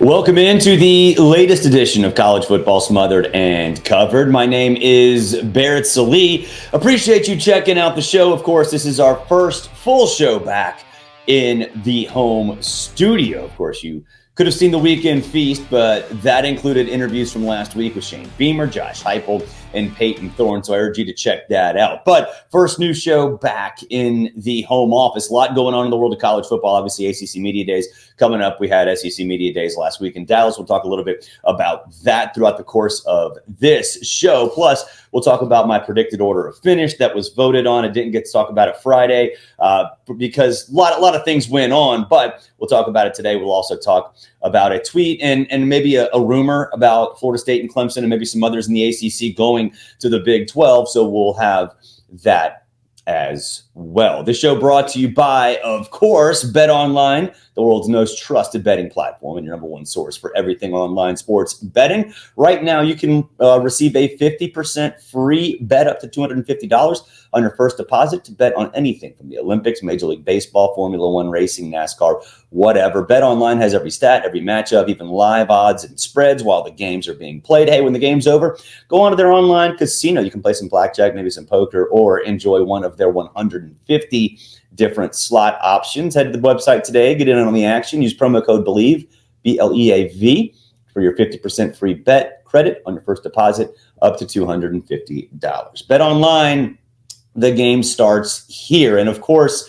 Welcome into the latest edition of College Football Smothered and Covered. My name is Barrett Sallee. Appreciate you checking out the show. Of course, this is our first full show back in the home studio. Of course, you could have seen the weekend feast, but that included interviews from last week with Shane Beamer, Josh Heupel, and Peyton Thorne. So I urge you to check that out. But first new show back in the home office. A lot going on in the world of college football. Obviously, ACC Media Days coming up. We had SEC Media Days last week in Dallas. We'll talk a little bit about that throughout the course of this show. Plus, we'll talk about my predicted order of finish that was voted on. I didn't get to talk about it Friday because a lot of things went on, but we'll talk about it today. We'll also talk about a tweet and maybe a rumor about Florida State and Clemson and maybe some others in the ACC going to the Big 12. So we'll have that as well. This show brought to you by, of course, Bet Online, the world's most trusted betting platform and your number one source for everything online sports betting. Right now, you can receive a 50% free bet up to $250 on your first deposit to bet on anything from the Olympics, Major League Baseball, Formula One racing, NASCAR, whatever. Bet Online has every stat, every matchup, even live odds and spreads while the games are being played. Hey, when the game's over, go onto their online casino. You can play some blackjack, maybe some poker, or enjoy one of their 150 different slot options. Head to the website today, get in on the action. Use promo code BELIEVE, BLEAV, for your 50% free bet credit on your first deposit up to $250. Bet Online, the game starts here. And of course,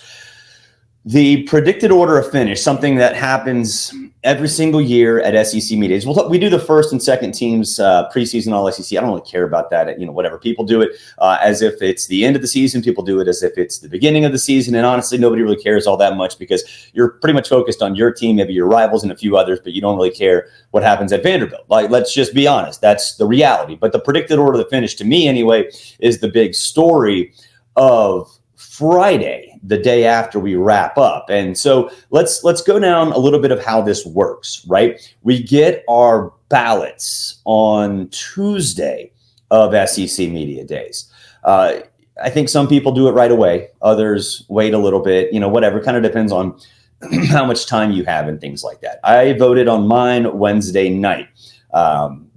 the predicted order of finish, something that happens every single year at SEC Media Days. We do the first and second teams preseason all SEC. I don't really care about that. Whatever. People do it as if it's the end of the season. People do it as if it's the beginning of the season. And honestly, nobody really cares all that much because you're pretty much focused on your team, maybe your rivals and a few others, but you don't really care what happens at Vanderbilt. Like, let's just be honest. That's the reality. But the predicted order of the finish, to me anyway, is the big story of Friday, the day after we wrap up. And so let's go down a little bit of how this works, right? We get our ballots on Tuesday of SEC Media Days. I think some people do it right away. Others wait a little bit, whatever. Kind of depends on how much time you have and things like that. I voted on mine Wednesday night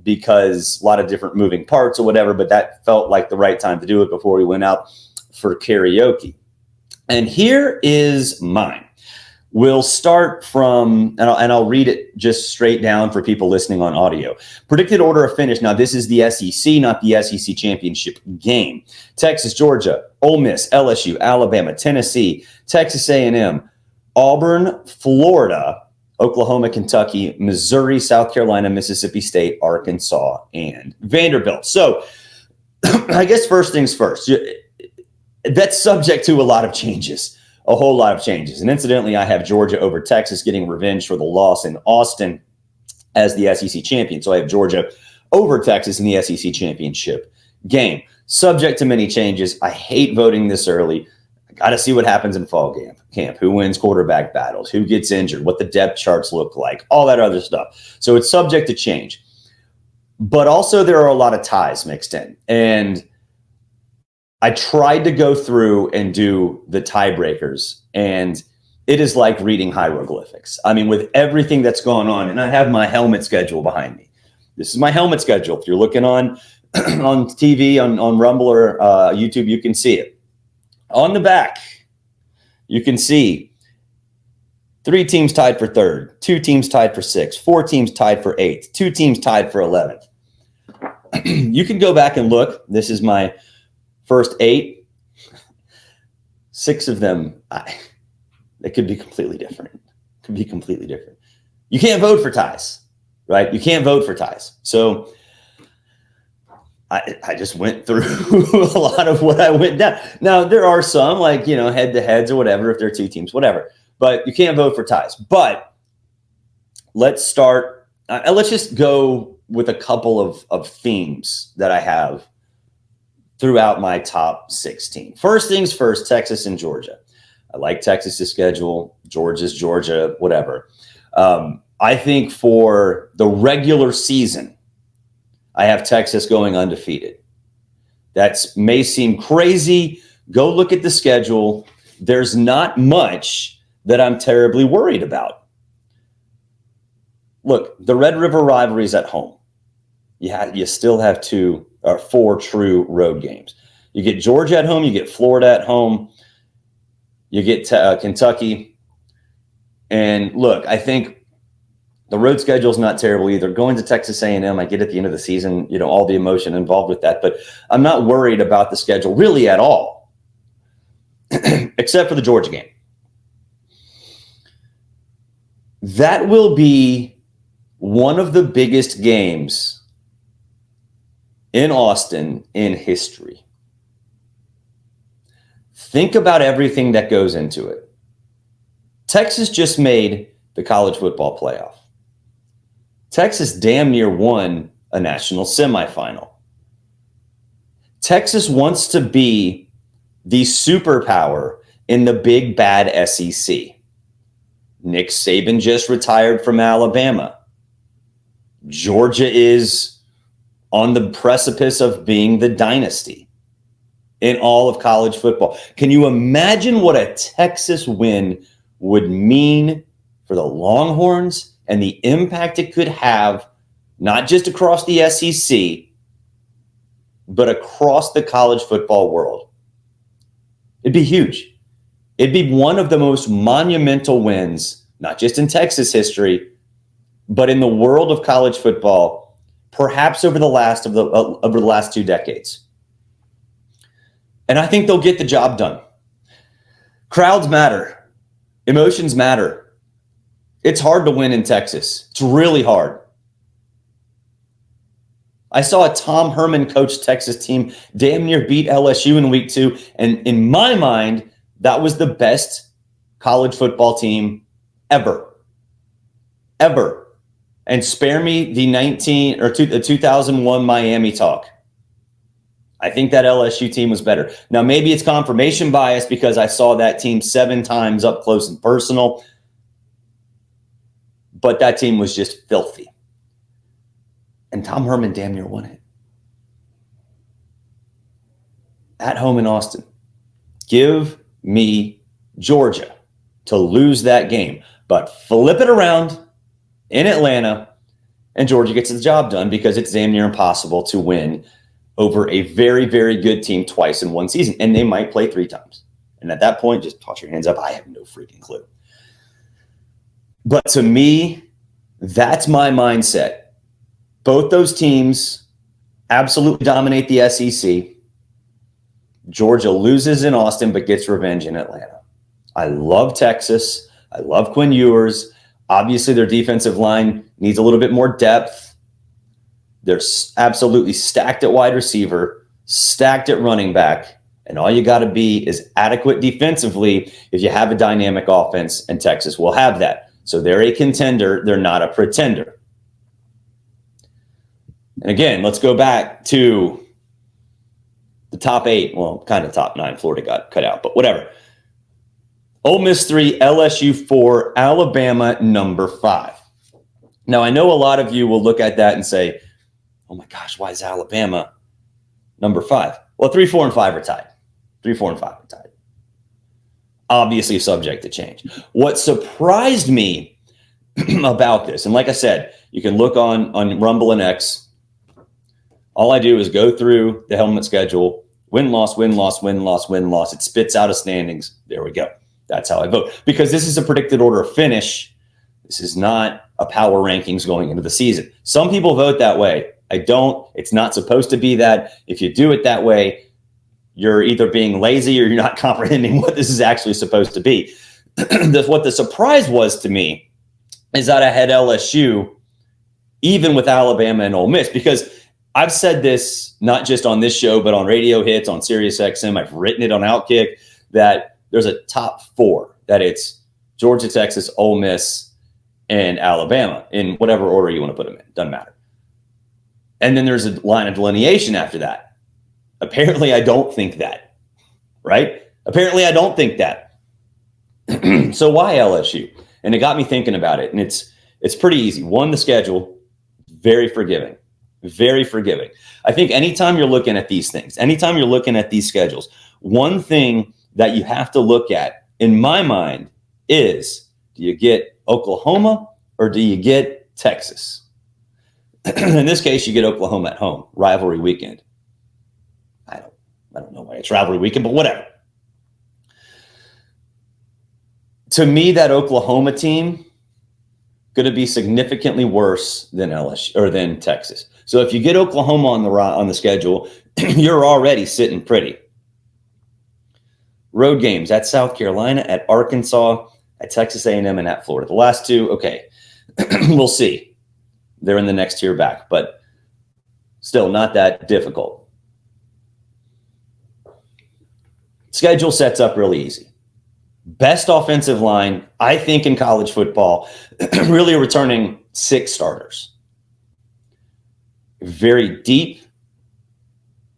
because a lot of different moving parts or whatever, but that felt like the right time to do it before we went out for karaoke. And here is mine. We'll start from, and I'll read it just straight down for people listening on audio. Predicted order of finish. Now, this is the SEC, not the SEC championship game. Texas, Georgia, Ole Miss, LSU, Alabama, Tennessee, Texas A&M, Auburn, Florida, Oklahoma, Kentucky, Missouri, South Carolina, Mississippi State, Arkansas, and Vanderbilt. So I guess first things first. That's subject to a lot of changes, a whole lot of changes. And incidentally, I have Georgia over Texas getting revenge for the loss in Austin as the SEC champion. So I have Georgia over Texas in the SEC championship game. Subject to many changes. I hate voting this early. I got to see what happens in fall camp, who wins quarterback battles, who gets injured, what the depth charts look like, all that other stuff. So it's subject to change. But also there are a lot of ties mixed in. And I tried to go through and do the tiebreakers, and it is like reading hieroglyphics. I mean, with everything that's going on, and I have my helmet schedule behind me. This is my helmet schedule. If you're looking on TV, on Rumble or YouTube, you can see it. On the back, you can see 3 teams tied for 3rd, 2 teams tied for 6th, 4 teams tied for 8th, 2 teams tied for 11th. You can go back and look. This is my first 8, 6 of them, they could be completely different. Could be completely different. You can't vote for ties, right? You can't vote for ties. So I just went through a lot of what I went down. Now, there are some like, head-to-heads or whatever, if they're 2 teams, whatever. But you can't vote for ties. But let's start. Let's just go with a couple of themes that I have throughout my top 16. First things first, Texas and Georgia. I like Texas's schedule. Georgia's Georgia, whatever. I think for the regular season, I have Texas going undefeated. That may seem crazy. Go look at the schedule. There's not much that I'm terribly worried about. look, the Red River rivalry is at home. You still have 4 true road games. You get Georgia at home, you get Florida at home, you get Kentucky. And look, I think the road schedule is not terrible either. Going to Texas A&M, I get at the end of the season, all the emotion involved with that, but I'm not worried about the schedule really at all, except for the Georgia game. That will be one of the biggest games in Austin in history. Think about everything that goes into it. Texas just made the college football playoff. Texas damn near won a national semifinal. Texas wants to be the superpower in the big bad SEC. Nick Saban just retired from Alabama. Georgia is on the precipice of being the dynasty in all of college football. Can you imagine what a Texas win would mean for the Longhorns and the impact it could have, not just across the SEC, but across the college football world? It'd be huge. It'd be one of the most monumental wins, not just in Texas history, but in the world of college football, perhaps over the last 2 decades. And I think they'll get the job done. Crowds matter. Emotions matter. It's hard to win in Texas. It's really hard. I saw a Tom Herman coached Texas team damn near beat LSU in week 2. And in my mind, that was the best college football team ever. Ever. And spare me the 2001 Miami talk. I think that LSU team was better. Now, maybe it's confirmation bias because I saw that team 7 times up close and personal. But that team was just filthy. And Tom Herman damn near won it. At home in Austin. Give me Georgia to lose that game. But flip it around in Atlanta, and Georgia gets the job done because it's damn near impossible to win over a very, very good team twice in one season. And they might play 3 times. And at that point, just toss your hands up. I have no freaking clue. But to me, that's my mindset. Both those teams absolutely dominate the SEC. Georgia loses in Austin, but gets revenge in Atlanta. I love Texas. I love Quinn Ewers. Obviously, their defensive line needs a little bit more depth. They're absolutely stacked at wide receiver, stacked at running back, and all you got to be is adequate defensively if you have a dynamic offense, and Texas will have that. So they're a contender. They're not a pretender. And again, let's go back to the top 8. Well, kind of top 9. Florida got cut out, but whatever. Ole Miss 3, LSU 4, Alabama number 5. Now, I know a lot of you will look at that and say, oh my gosh, why is Alabama number 5? Well, 3, 4, and 5 are tied. 3, 4, and 5 are tied. Obviously subject to change. What surprised me about this, and like I said, you can look on Rumble and X. All I do is go through the helmet schedule, win, loss, win, loss, win, loss, win, loss. It spits out a standings. There we go. That's how I vote. Because this is a predicted order of finish. This is not a power rankings going into the season. Some people vote that way. I don't. It's not supposed to be that. If you do it that way, you're either being lazy or you're not comprehending what this is actually supposed to be. What the surprise was to me is that I had LSU even with Alabama and Ole Miss, because I've said this not just on this show, but on radio hits, on Sirius XM. I've written it on Outkick that there's a top 4, that it's Georgia, Texas, Ole Miss, and Alabama in whatever order you want to put them in. Doesn't matter. And then there's a line of delineation after that. Apparently, I don't think that, right? Apparently, I don't think that. So why LSU? And it got me thinking about it. And it's pretty easy. 1, the schedule, very forgiving. Very forgiving. I think anytime you're looking at these things, anytime you're looking at these schedules, one thing that you have to look at, in my mind, is do you get Oklahoma or do you get Texas. In this case, you get Oklahoma at home, rivalry weekend. I don't know why it's rivalry weekend, but whatever. To me, that Oklahoma team going to be significantly worse than LSU or than Texas. So if you get Oklahoma on the schedule, you're already sitting pretty. Road games at South Carolina, at Arkansas, at Texas A&M, and at Florida. The last two, okay, we'll see. They're in the next tier back, but still not that difficult. Schedule sets up really easy. Best offensive line, I think, in college football, really returning 6 starters. Very deep,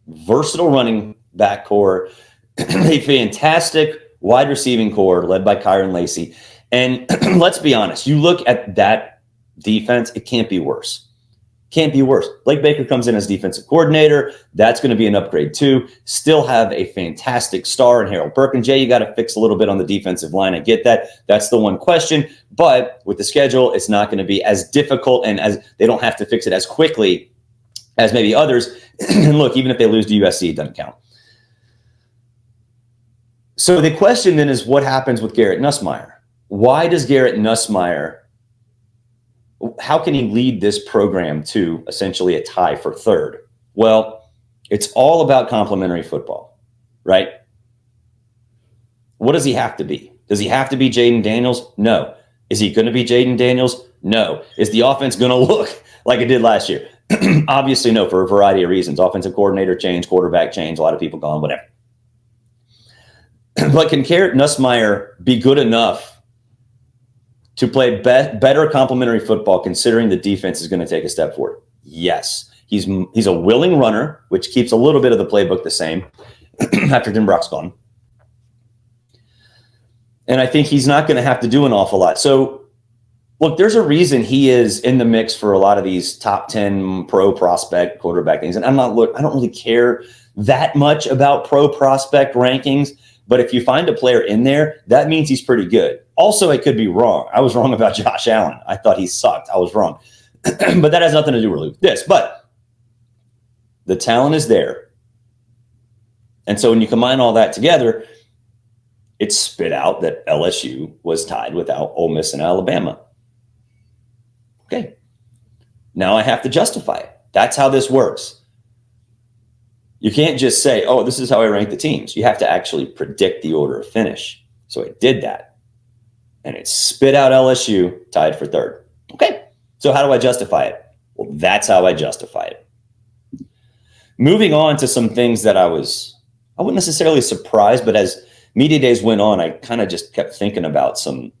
versatile running back core, a fantastic wide receiving core led by Kyron Lacey. And let's be honest, you look at that defense, it can't be worse. Can't be worse. Blake Baker comes in as defensive coordinator. That's going to be an upgrade too. Still have a fantastic star in Harold Perkins. Jay, you got to fix a little bit on the defensive line. I get that. That's the one question. But with the schedule, it's not going to be as difficult, and as they don't have to fix it as quickly as maybe others. And look, even if they lose to USC, it doesn't count. So the question then is, what happens with Garrett Nussmeier? Why does Garrett Nussmeier, how can he lead this program to essentially a tie for third? Well, it's all about complementary football, right? What does he have to be? Does he have to be Jaden Daniels? No. Is he going to be Jaden Daniels? No. Is the offense going to look like it did last year? Obviously, no, for a variety of reasons. Offensive coordinator change, quarterback change, a lot of people gone, whatever. But can Garrett Nussmeier be good enough to play better complementary football, considering the defense is going to take a step forward? Yes. He's a willing runner, which keeps a little bit of the playbook the same after Tim Brock's gone. And I think he's not going to have to do an awful lot. So, look, there's a reason he is in the mix for a lot of these top 10 pro prospect quarterback things. And I don't really care that much about pro prospect rankings. But if you find a player in there, that means he's pretty good. Also, I could be wrong. I was wrong about Josh Allen. I thought he sucked. I was wrong. But that has nothing to do really with this. But the talent is there. And so when you combine all that together, it spit out that LSU was tied without Ole Miss and Alabama. Okay. Now I have to justify it. That's how this works. You can't just say, oh, this is how I rank the teams. You have to actually predict the order of finish. So it did that. And it spit out LSU tied for third. Okay. So how do I justify it? Well, that's how I justify it. Moving on to some things that I wasn't necessarily surprised, but as media days went on, I kind of just kept thinking about some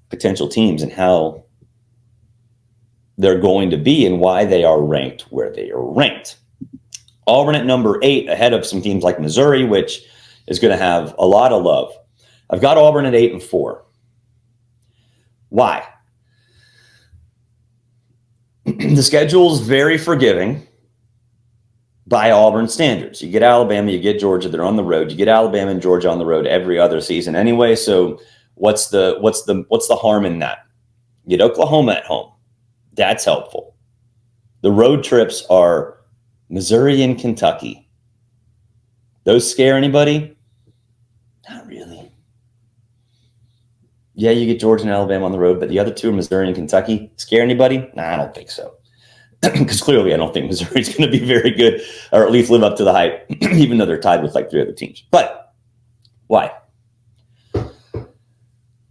potential teams and how they're going to be and why they are ranked where they are ranked. Auburn at number 8, ahead of some teams like Missouri, which is going to have a lot of love. I've got Auburn at 8-4. Why? The schedule is very forgiving by Auburn standards. You get Alabama, you get Georgia, they're on the road. You get Alabama and Georgia on the road every other season anyway. So what's the harm in that? You get Oklahoma at home. That's helpful. The road trips are Missouri and Kentucky. Those scare anybody? Not really. Yeah, you get Georgia and Alabama on the road, but the other two are Missouri and Kentucky. Scare anybody? Nah, I don't think so. Because clearly I don't think Missouri's going to be very good, or at least live up to the hype, even though they're tied with like 3 other teams. But why?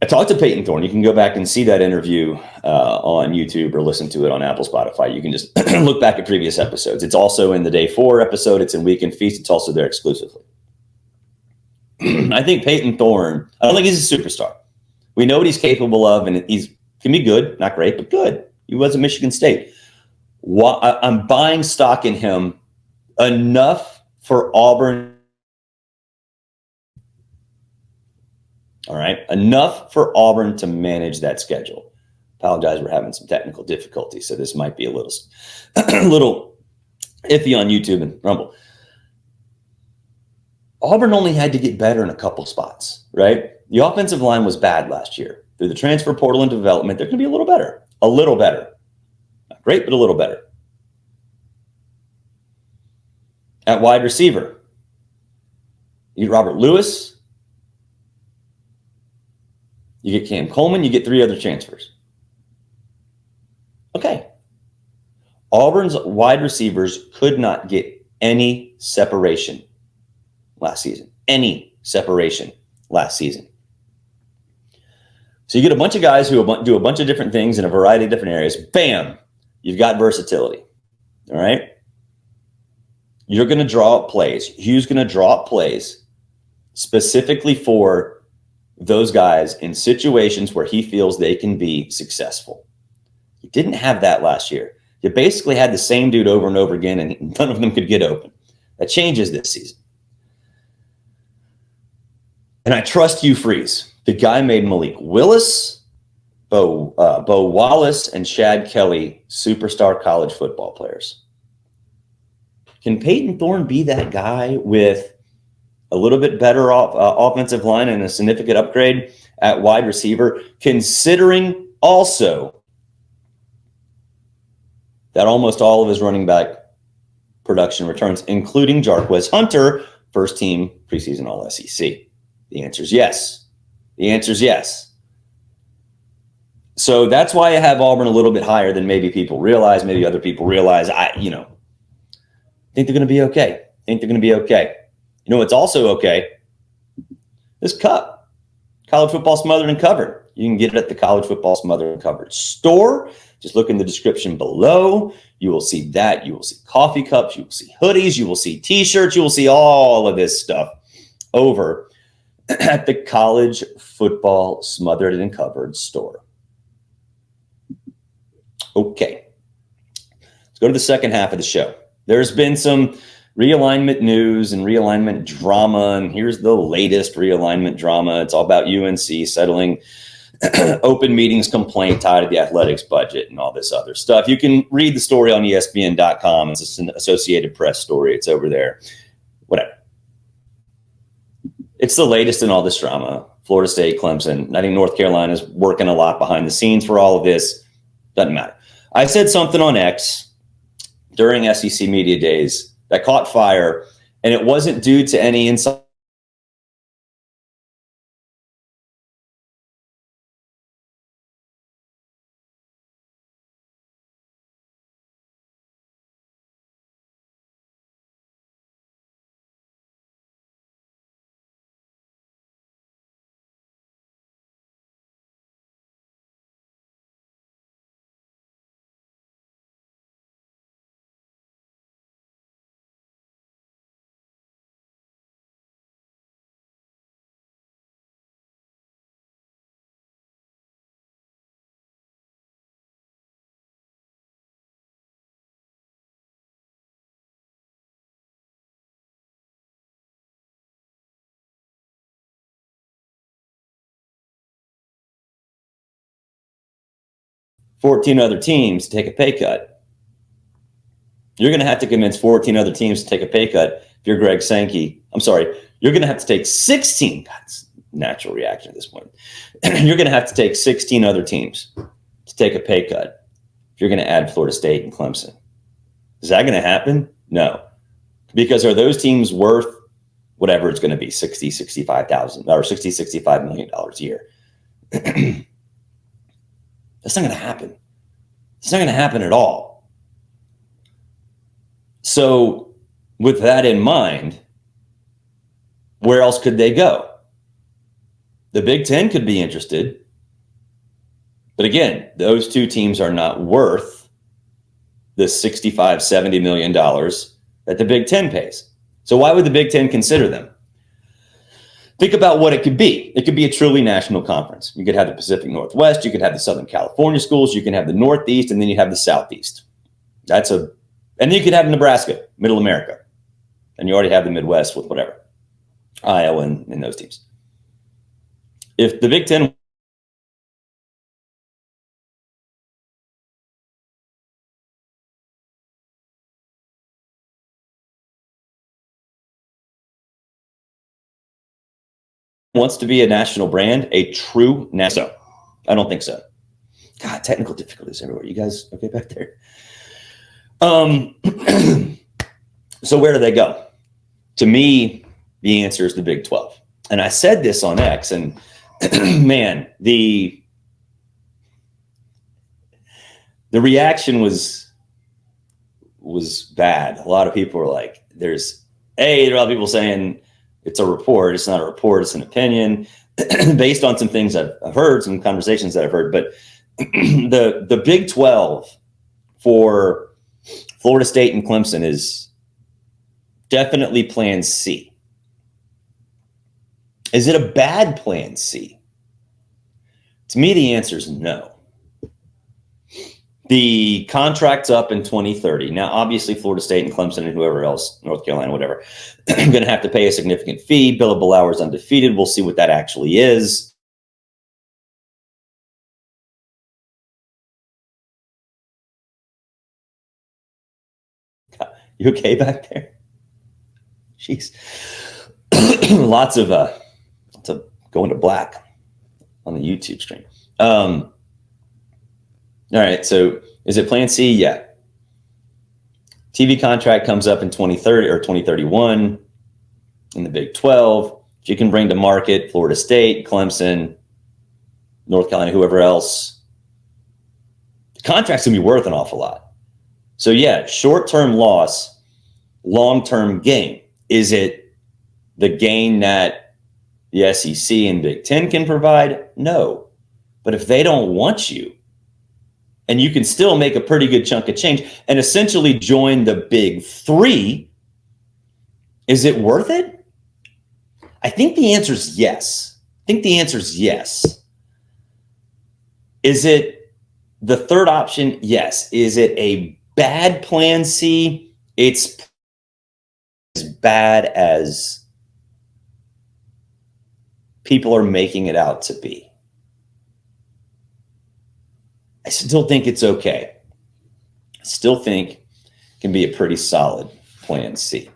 I talked to Peyton Thorne. You can go back and see that interview on YouTube or listen to it on Apple, Spotify. You can just look back at previous episodes. It's also in the Day 4 episode. It's in Weekend Feast. It's also there exclusively. I think Peyton Thorne, I don't think he's a superstar. We know what he's capable of, and can be good. Not great, but good. He was at Michigan State. I'm buying stock in him enough for Auburn. All right. Enough for Auburn to manage that schedule. Apologize, we're having some technical difficulties, so this might be a little iffy on YouTube and Rumble. Auburn only had to get better in a couple spots, right? The offensive line was bad last year. Through the transfer portal and development, they're going to be a little better. A little better. Not great, but a little better. At wide receiver, you get Robert Lewis, you get Cam Coleman, you get 3 other transfers. Okay. Auburn's wide receivers could not get any separation last season. Any separation last season. So you get a bunch of guys who do a bunch of different things in a variety of different areas. Bam! You've got versatility. All right? You're going to draw up plays. Hugh's going to draw up plays specifically for those guys in situations where he feels they can be successful. You didn't have that last year. You basically had the same dude over and over again, and none of them could get open. That changes this season. And I trust Hugh Freeze. The guy made Malik Willis, Bo Wallace, and Chad Kelly superstar college football players. Can Peyton Thorne be that guy with a little bit better offensive line and a significant upgrade at wide receiver, considering also that almost all of his running back production returns, including Jarquez Hunter, first team preseason All-SEC? The answer is yes. The answer is yes. So that's why I have Auburn a little bit higher than maybe people realize, maybe other people realize. I think they're going to be okay. You know what's also okay? This cup. College Football Smothered and Covered. You can get it at the College Football Smothered and Covered store. Just look in the description below. You will see that. You will see coffee cups. You will see hoodies. You will see T-shirts. You will see all of this stuff over at the College Football Smothered and Covered store. Okay. Let's go to the second half of the show. There's been some realignment news and realignment drama, and here's the latest realignment drama. It's all about UNC settling open meetings complaint tied to the athletics budget and all this other stuff. You can read the story on ESPN.com. It's an Associated Press story. It's over there. Whatever. It's the latest in all this drama. Florida State, Clemson. I think North Carolina is working a lot behind the scenes for all of this. Doesn't matter. I said something on X during SEC Media Days that caught fire, and it wasn't due to any inside. Fourteen other teams to take a pay cut. You're going to have to convince 14 other teams to take a pay cut if you're Greg Sankey. I'm sorry. You're going to have to take 16. That's natural reaction at this point. You're going to have to take 16 other teams to take a pay cut if you're going to add Florida State and Clemson. Is that going to happen? No. Because are those teams worth whatever it's going to be, 60, 65,000 or 60, $65 million a year? That's not going to happen. It's not going to happen at all. So with that in mind, where else could they go? The Big Ten could be interested. But again, those two teams are not worth the $65, $70 million that the Big Ten pays. So why would the Big Ten consider them? Think about what it could be. It could be a truly national conference. You could have the Pacific Northwest, you could have the Southern California schools, you can have the Northeast, and then you have the Southeast. And then you could have Nebraska, Middle America. And you already have the Midwest with whatever, Iowa and those teams. If the Big Ten wants to be a national brand, a true national, I don't think so. God, technical difficulties everywhere. You guys okay back there? So where do they go? To me, the answer is the Big 12. And I said this on X, and man, the reaction was bad. A lot of people were like, there are a lot of people saying it's a report. It's not a report. It's an opinion based on some things I've heard, some conversations that I've heard. But the Big 12 for Florida State and Clemson is definitely plan C. Is it a bad plan C? To me, the answer is no. The contract's up in 2030. Now, obviously, Florida State and Clemson and whoever else, North Carolina, whatever, going to have to pay a significant fee. Billable hours undefeated. We'll see what that actually is. You okay back there? Jeez. Lots of going to black on the YouTube stream. All right, so is it plan C? Yeah. TV contract comes up in 2030 or 2031 in the Big 12. If you can bring to market Florida State, Clemson, North Carolina, whoever else, the contract's going to be worth an awful lot. So yeah, short-term loss, long-term gain. Is it the gain that the SEC and Big Ten can provide? No. But if they don't want you, and you can still make a pretty good chunk of change and essentially join the Big Three, is it worth it? I think the answer is yes. Is it the third option? Yes. Is it a bad plan C? It's as bad as people are making it out to be. I still think it's okay. I still think it can be a pretty solid plan C.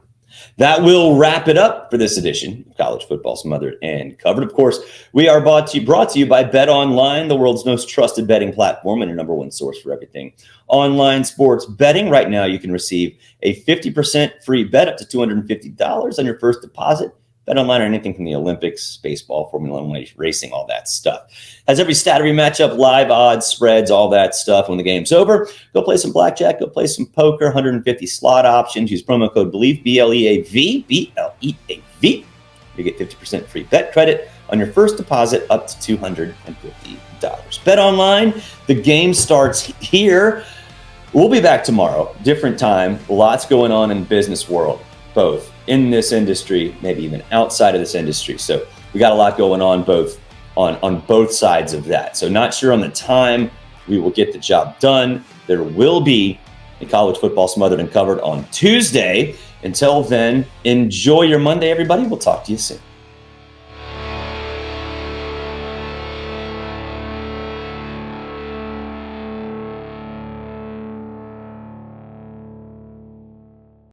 That will wrap it up for this edition of College Football Smothered and Covered. Of course, we are brought to you by Bet Online, the world's most trusted betting platform and your number one source for everything online sports betting. Right now, you can receive a 50% free bet up to $250 on your first deposit. Bet Online or anything from the Olympics, baseball, Formula One racing, all that stuff. Has every stat, every matchup, live odds, spreads, all that stuff. When the game's over, go play some blackjack, go play some poker, 150 slot options. Use promo code BLEAV, BLEAV, BLEAV. You get 50% free bet credit on your first deposit up to $250. Bet Online, the game starts here. We'll be back tomorrow, different time. Lots going on in the business world, both in this industry, maybe even outside of this industry. So we got a lot going on both on both sides of that. So not sure on the time we will get the job done. There will be a College Football Smothered and Covered on Tuesday. Until then, enjoy your Monday, everybody. We'll talk to you soon.